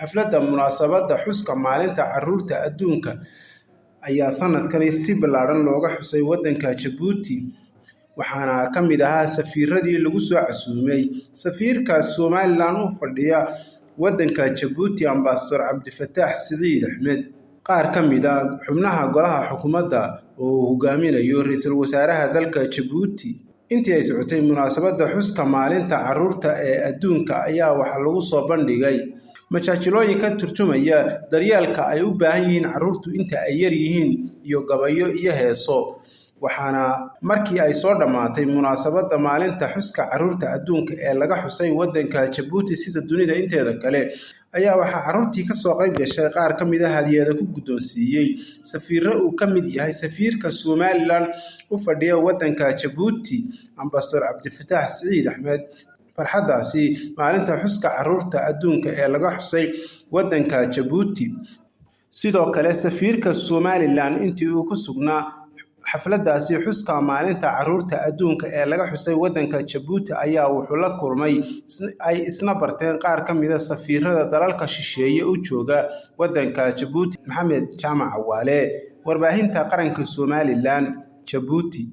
xafladda munaasabadda xuska maalinta carruurta adduunka ayaa sanadkan si ballaaran looga xusay waddanka Djibouti waxaana ka mid ahaa safiiradii lagu soo casuumay safiirka Somaliland u fadhiya waddanka Djibouti Ambassador Cabdifataax Siciid Axmed qaar ka mid ah xubnaha golaha xukuumadda oo hogaaminayo ra'iisul wasaaraha dalka Djibouti intii ay socotay munaasabadda xuska maalinta carruurta ee adduunka ayaa waxa lagu soo bandhigay majaajilooyin ka turjumaya daryeelka ay u baahan yihiin carruurtu inta ay yar yihiin iyo gabayo iyo heeso waxaana markii ay soo dhamaatay munaasabadda maalinta xuska carruurta adduunka ee laga xusay waddanka Djibouti sida dunida inteeda kale ayaa waxa carruurtii ka soo qayb gashay qaar ka mid ah hadiyada ku guddoonsiiyay safiirro uu ka mid yahay safiirka Somaliland u fadhiya waddanka Djibouti Ambassador Cabdifataax Siciid Axmed farxadaasi maalinta xuska carruurta adduunka ee laga xusay waddanka Djibouti sidoo kale safiirka Somaliland intii uu ku sugnaa xafladdaasi xuska maalinta carruurta adduunka ee laga xusay waddanka Djibouti ayaa wuxuu la kulmay ay isna barteen qaar ka mid ah safiirada dalalka shisheeye u jooga waddanka Djibouti Maxamed Jaamac Awaale warbaahinta qaranka Somaliland Djibouti